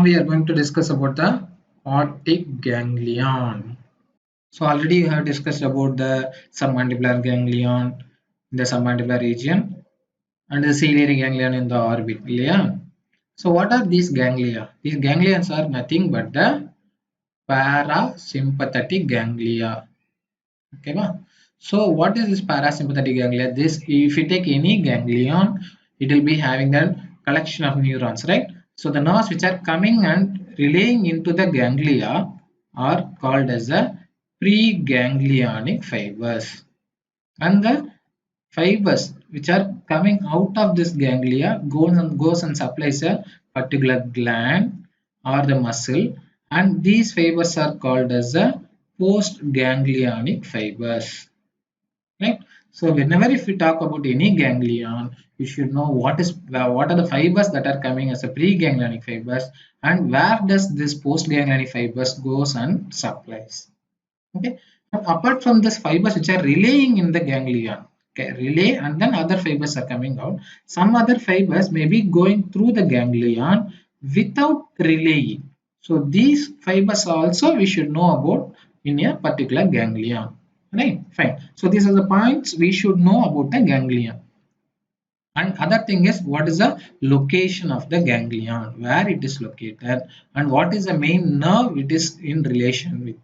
we are going to discuss about the optic ganglion. So already you have discussed about the submandibular ganglion, the submandibular region, and the ciliary ganglion in the orbit. Yeah. So what are these ganglia? These ganglions are nothing but the parasympathetic ganglia. Okay, ba? So what is this parasympathetic ganglia? This, if you take any ganglion, it will be having a collection of neurons, right? So the nerves which are coming and relaying into the ganglia are called as the preganglionic fibers, and the fibers which are coming out of this ganglia goes and supplies a particular gland or the muscle, and these fibers are called as the postganglionic fibers, right? So whenever if we talk about any ganglion, you should know what are the fibers that are coming as a preganglionic fibers, and where does this postganglionic fibers goes and supplies. Okay, but apart from this fibers which are relaying in the ganglion, okay, relay, and then other fibers are coming out. Some other fibers may be going through the ganglion without relaying. So these fibers also we should know about in a particular ganglion, right? Fine. So these are the points we should know about the ganglion. And other thing is, what is the location of the ganglion, where it is located, and what is the main nerve it is in relation with.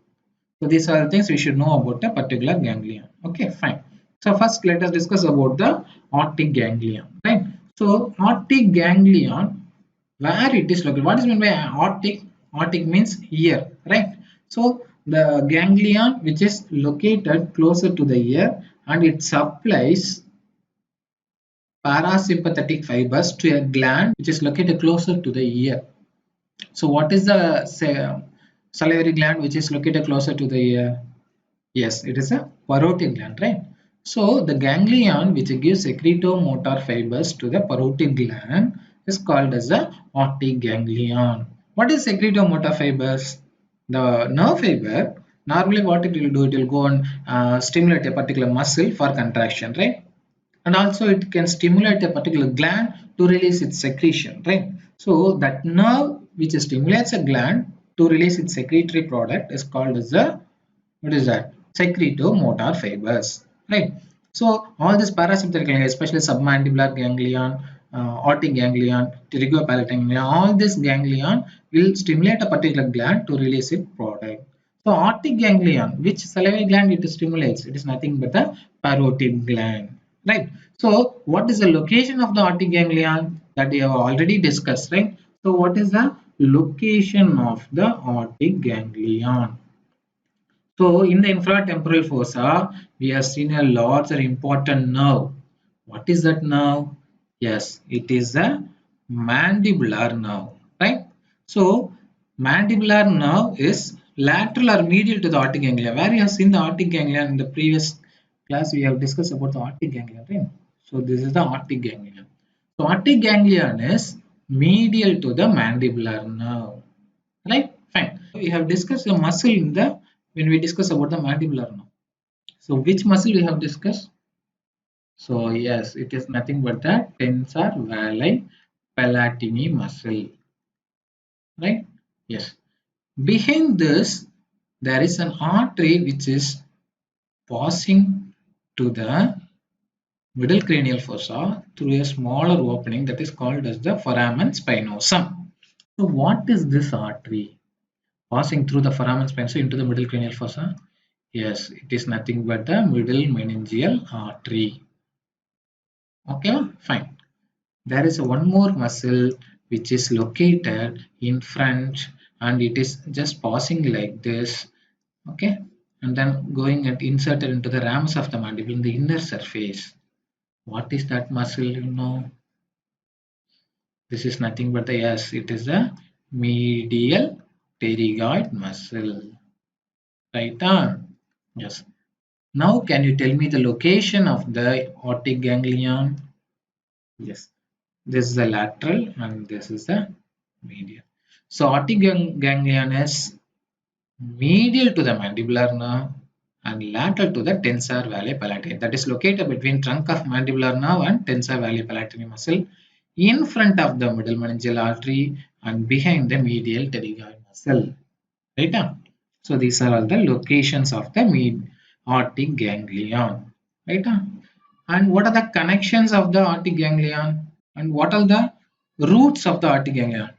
So these are the things we should know about a particular ganglion. Okay, fine. So first let us discuss about the optic ganglion, right? So optic ganglion, where it is located. What is meant by optic? Optic means ear, right? So the ganglion which is located closer to the ear, and it supplies parasympathetic fibers to a gland which is located closer to the ear. So what is the salivary gland which is located closer to the ear? Yes, it is a parotid gland, right? So the ganglion which gives secretomotor fibers to the parotid gland is called as the optic ganglion. What is secretomotor fibers? The nerve fiber, normally what it will do, it will go and stimulate a particular muscle for contraction, right? And also it can stimulate a particular gland to release its secretion, right? So that nerve which stimulates a gland to release its secretory product is called as the, what is that, secretomotor fibers, right? So all this parasympathetic ganglion, especially submandibular ganglion, optic ganglion, pterygopalatine ganglion, all this ganglion will stimulate a particular gland to release its product. So optic ganglion, which salivary gland it stimulates? It is nothing but the parotid gland, right? So what is the location of the optic ganglion? That we have already discussed, right? So what is the location of the optic ganglion? So in the infratemporal fossa, we have seen a larger important nerve. What is that nerve? Yes, it is the mandibular nerve, right? So mandibular nerve is lateral or medial to the optic ganglion. Where you have seen the optic ganglion in the previous class, we have discussed about the optic ganglion, right? So this is the optic ganglion. So optic ganglion is medial to the mandibular nerve, right? Fine. We have discussed the muscle in the, when we discuss about the mandibular nerve. So which muscle we have discussed? So yes, it is nothing but the tensor vali palatini muscle, right? Yes. Behind this, there is an artery which is passing to the middle cranial fossa through a smaller opening that is called as the foramen spinosum. So what is this artery passing through the foramen spinosum into the middle cranial fossa? Yes, it is nothing but the middle meningeal artery. Okay, fine. There is one more muscle which is located in front, and it is just passing like this. Okay, and then going and inserted into the ramus of the mandible in the inner surface. What is that muscle? You know, this is nothing but the, yes, it is the medial pterygoid muscle. Right on. Yes. Now, can you tell me the location of the optic ganglion? Yes, this is the lateral and this is the medial. So, optic ganglion is medial to the mandibular nerve and lateral to the tensor vali palatini. That is located between trunk of mandibular nerve and tensor vali palatini muscle in front of the middle meningeal artery and behind the medial pterygoid muscle. Right? So these are all the locations of the aortic ganglion. Right? And what are the connections of the aortic ganglion? And what are the roots of the aortic ganglion?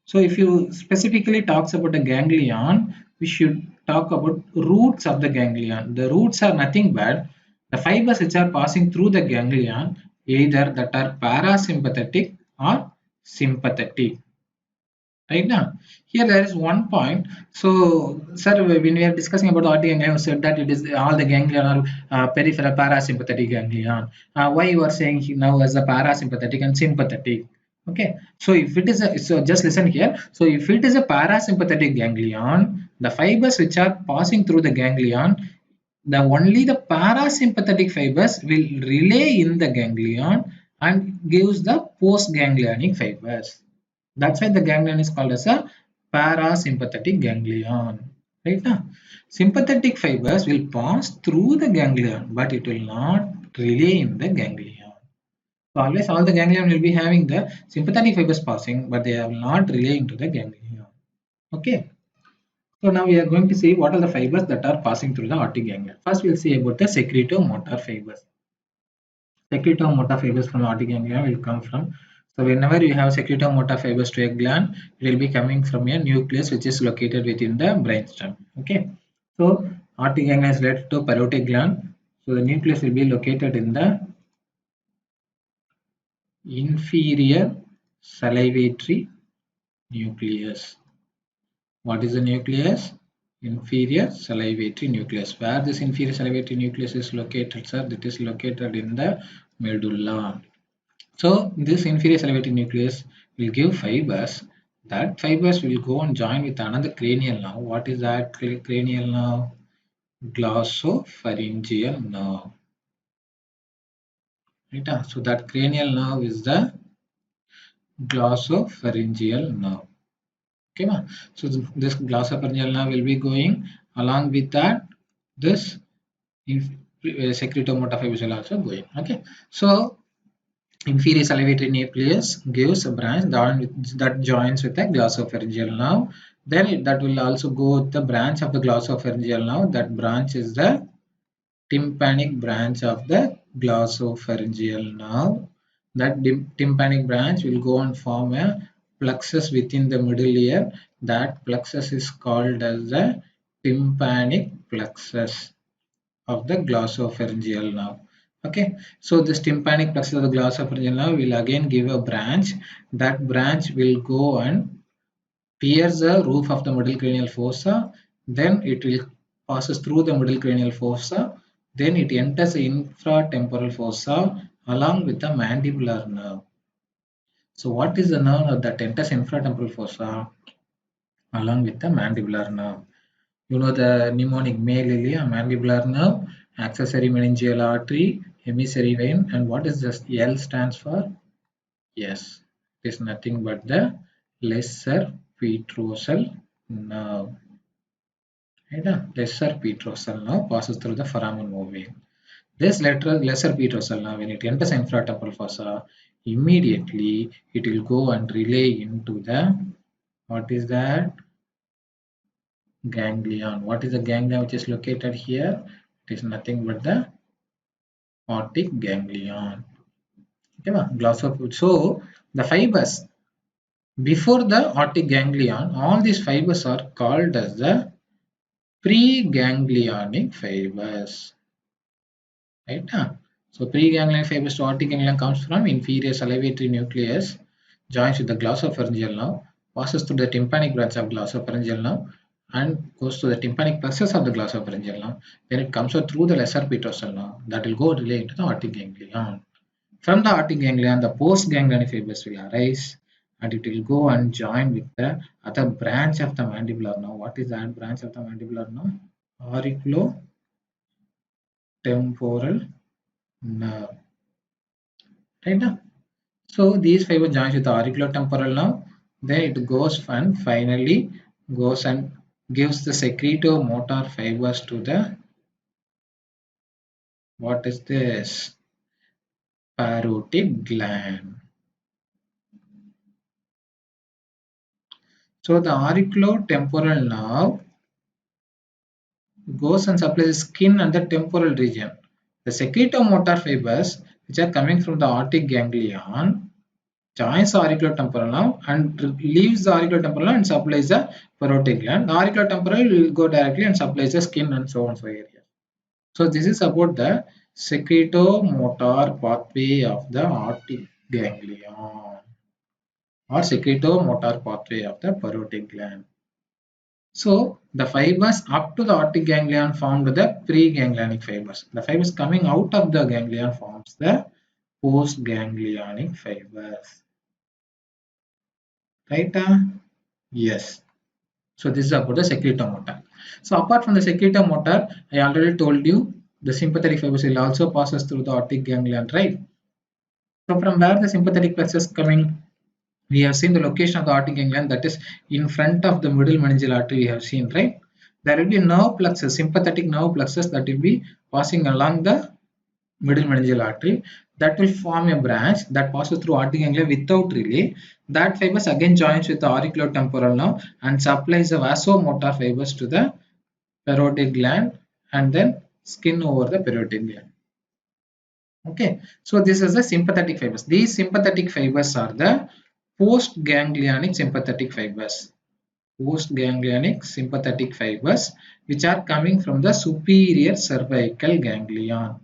So if you specifically talks about the ganglion, we should talk about roots of the ganglion. The roots are nothing but the fibers which are passing through the ganglion, either that are parasympathetic or sympathetic. Right now, here there is one point. So, sir, when we are discussing about aortic ganglion, you said that it is all the ganglion are peripheral parasympathetic ganglion. Why you are saying now as a parasympathetic and sympathetic? Okay, so if it is a, so just listen here. So if it is a parasympathetic ganglion, the fibers which are passing through the ganglion, the only the parasympathetic fibers will relay in the ganglion and gives the postganglionic fibers. That's why the ganglion is called as a parasympathetic ganglion. Right now, sympathetic fibers will pass through the ganglion, but it will not relay in the ganglion. So always all the ganglion will be having the sympathetic fibers passing, but they will not relay into the ganglion. Okay. So now we are going to see what are the fibers that are passing through the aortic ganglion. First, we'll see about the secretomotor fibers. Secretomotor fibers from aortic ganglia will come from. So whenever you have secretomotor fibers to a gland, it will be coming from a nucleus which is located within the brainstem. Okay. So aortic ganglia is related to parotid gland. So the nucleus will be located in the inferior salivatory nucleus. What is the nucleus? Inferior salivatory nucleus. Where this inferior salivatory nucleus is located, sir? It is located in the medulla. So this inferior salivatory nucleus will give fibers. That fibers will go and join with another cranial nerve. What is that cranial nerve? Glossopharyngeal nerve. Right? So that cranial nerve is the glossopharyngeal nerve. Okay, ma? So this glossopharyngeal nerve will be going along with that. This secretomotor fibers will also going. Okay, so inferior salivatory nucleus gives a branch that joins with the glossopharyngeal nerve. Then that will also go with the branch of the glossopharyngeal nerve. That branch is the tympanic branch of the glossopharyngeal nerve. That tympanic branch will go and form a plexus within the middle ear. That plexus is called as the tympanic plexus of the glossopharyngeal nerve. Okay, so this tympanic plexus of the glossopharyngeal nerve will again give a branch. That branch will go and pierce the roof of the middle cranial fossa. Then it will passes through the middle cranial fossa. Then it enters the infratemporal fossa along with the mandibular nerve. So what is the nerve that enters infratemporal fossa along with the mandibular nerve? You know the mnemonic May-Lilia, mandibular nerve, accessory meningeal artery, emissary vein, and what is this L stands for? Yes, it is nothing but the lesser petrosal nerve. Right? Lesser petrosal nerve passes through the foramen ovale. This lesser petrosal nerve, when it enters infratemporal fossa, immediately it will go and relay into the, what is that? Ganglion. What is the ganglion which is located here? It is nothing but the aortic ganglion. Okay, so the fibers before the aortic ganglion, all these fibers are called as the preganglionic fibers. Right? So preganglionic fibers to aortic ganglion comes from inferior salivatory nucleus, joins with the glossopharyngeal nerve, passes through the tympanic branch of glossopharyngeal nerve, and goes to the tympanic plexus of the glossopharyngeal nerve. Then it comes out through the lesser petrosal nerve that will go relay into the aortic ganglion. From the aortic ganglion, the postganglionic fibers will arise and it will go and join with the other branch of the mandibular nerve. What is that branch of the mandibular nerve? Auriculotemporal nerve. Right now. So these fiber joins with the auriculotemporal nerve. Then it goes and finally goes and gives the secretomotor fibers to the, what is this? Parotid gland. So the auriculotemporal nerve goes and supplies the skin and the temporal region. The secretomotor fibers, which are coming from the aortic ganglion, joins the auriculotemporal nerve and leaves the auriculotemporal nerve and supplies the parotid gland. The auriculotemporal will go directly and supplies the skin and so on so area. So this is about the secretomotor pathway of the aortic ganglion or secretomotor pathway of the parotid gland. So the fibers up to the aortic ganglion formed the preganglionic fibers. The fibers coming out of the ganglion forms the postganglionic fibers. Right? Yes. So this is about the secretomotor. So apart from the secretomotor, I already told you the sympathetic fibers will also passes through the aortic ganglion, right? So from where the sympathetic plexus coming? We have seen the location of the aortic ganglion, that is in front of the middle meningeal artery we have seen, right? There will be nerve plexus, sympathetic nerve plexus that will be passing along the middle meningeal artery, that will form a branch that passes through aortic ganglion without relay. That fibers again joins with the auriculotemporal nerve and supplies the vasomotor fibers to the parotid gland and then skin over the parotid gland. Okay, so this is the sympathetic fibers. These sympathetic fibers are the postganglionic sympathetic fibers. Postganglionic sympathetic fibers, which are coming from the superior cervical ganglion.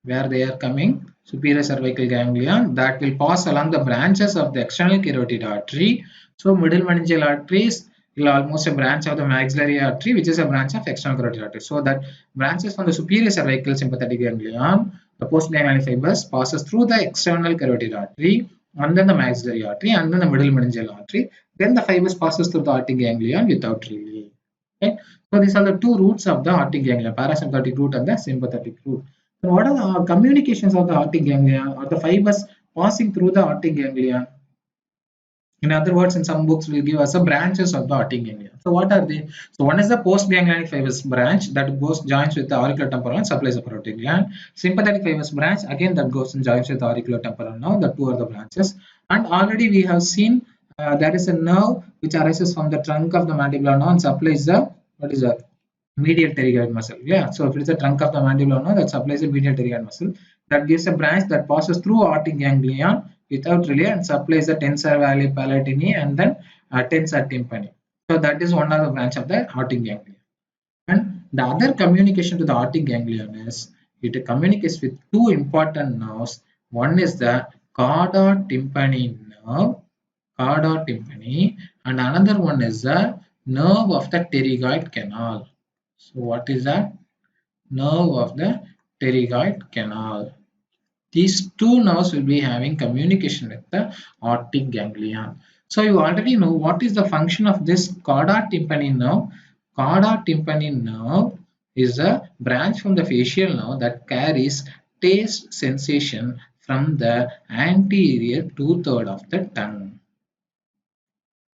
Where they are coming? Superior cervical ganglion that will pass along the branches of the external carotid artery. So middle meningeal arteries will almost a branch of the maxillary artery, which is a branch of external carotid artery. So that branches from the superior cervical sympathetic ganglion, the postganglionic fibers passes through the external carotid artery and then the maxillary artery and then the middle meningeal artery. Then the fibers passes through the aortic ganglion without relay. Okay. So these are the two routes of the aortic ganglion, parasympathetic route and the sympathetic route. So what are the communications of the aortic ganglion or the fibers passing through the aortic ganglion? In other words, in some books will give us a branches of the aortic ganglion. So what are they? So one is the postganglionic fibers branch that goes joins with the auriculotemporal and supplies the parotid gland. Sympathetic fibers branch again that goes and joins with the auriculotemporal nerve. The two are the branches. And already we have seen there is a nerve which arises from the trunk of the mandibular nerve and supplies the what is that? Medial pterygoid muscle. Yeah, so if it is the trunk of the mandibular nerve that supplies the medial pterygoid muscle, that gives a branch that passes through aortic ganglion without relay and supplies the tensor valli palatini and then tensor tympani. So that is one of the branch of the aortic ganglion. And the other communication to the aortic ganglion is it communicates with two important nerves. One is the chorda tympani nerve, chorda tympani, and another one is the nerve of the pterygoid canal. So what is that? Nerve of the pterygoid canal. These two nerves will be having communication with the aortic ganglion. So you already know what is the function of this chorda tympani nerve. Chorda tympani nerve is a branch from the facial nerve that carries taste sensation from the anterior two-thirds of the tongue.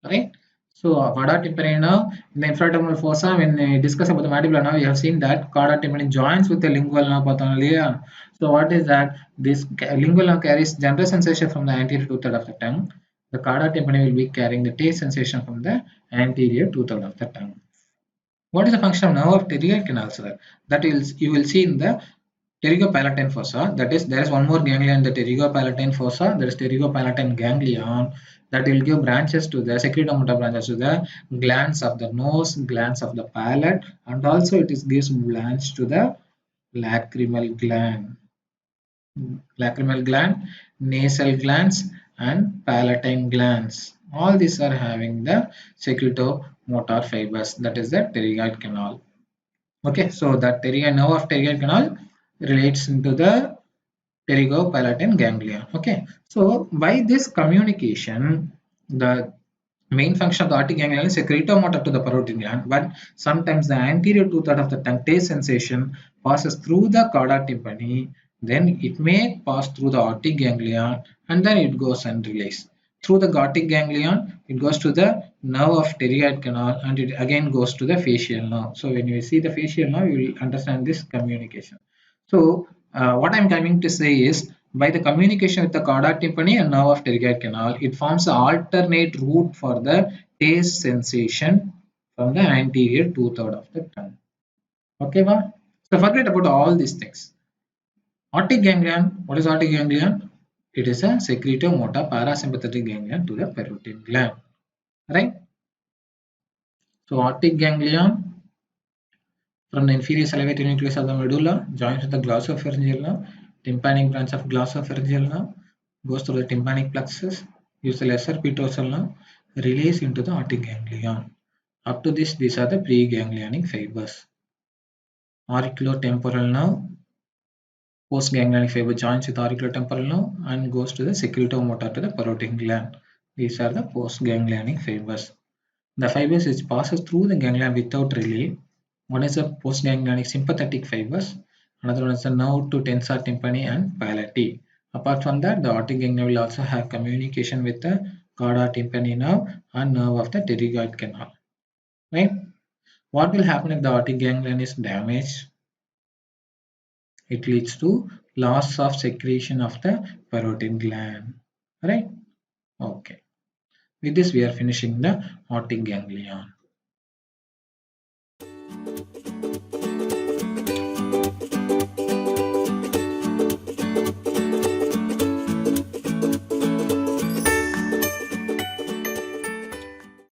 Right? So chorda tympani nerve in the infratemporal fossa, when we discuss about the mandibular nerve, we have seen that chorda tympani joins with the lingual nerve. So what is that? This lingual nerve carries general sensation from the anterior two-thirds of the tongue. The chorda tympani will be carrying the taste sensation from the anterior two-thirds of the tongue. What is the function of nerve of pterygoid canal, sir? That is, you will see in the pterygopalatine fossa. That is, there is one more ganglion, the pterygopalatine fossa. There is pterygopalatine ganglion that will give branches to the secretomotor branches to the glands of the nose, glands of the palate, and also it is gives branch to the lacrimal gland, nasal glands, and palatine glands. All these are having the secretomotor fibers. That is the pterygoid canal. Okay, so that pterygoid nerve of pterygoid canal relates into the pterygopalatine ganglion. Okay, so by this communication, the main function of the aortic ganglion is secretomotor to the parotid gland, but sometimes the anterior two-thirds of the tongue taste sensation passes through the chorda tympani, then it may pass through the aortic ganglion and then it goes and relays. Through the aortic ganglion, it goes to the nerve of pterygoid canal and it again goes to the facial nerve. So when you see the facial nerve, you will understand this communication. So what I'm coming to say is by the communication with the chorda tympani and nerve of pterygoid canal, it forms an alternate route for the taste sensation from the anterior two-third of the tongue. Okay, va? So forget about all these things. Optic ganglion, what is optic ganglion? It is a secretomotor parasympathetic ganglion to the parotid gland, right? So optic ganglion from the inferior salivary nucleus of the medulla joins with the glossopharyngeal tympanic branch of glossopharyngeal goes through the tympanic plexus, gives the lesser petrosal nerve, relays into the optic ganglion. Up to this, these are the preganglionic fibers. Auriculotemporal nerve, postganglionic fiber joins with auriculotemporal nerve and goes to the secretomotor to the parotid gland. These are the postganglionic fibers. The fibers which passes through the ganglion without relay. One is the postganglionic sympathetic fibers. Another one is the nerve to tensor tympani and palati. Apart from that, the optic ganglion will also have communication with the cauda tympani nerve and nerve of the pterygoid canal. Right? What will happen if the optic ganglion is damaged? It leads to loss of secretion of the parotid gland. Right? Okay. With this, we are finishing the optic ganglion.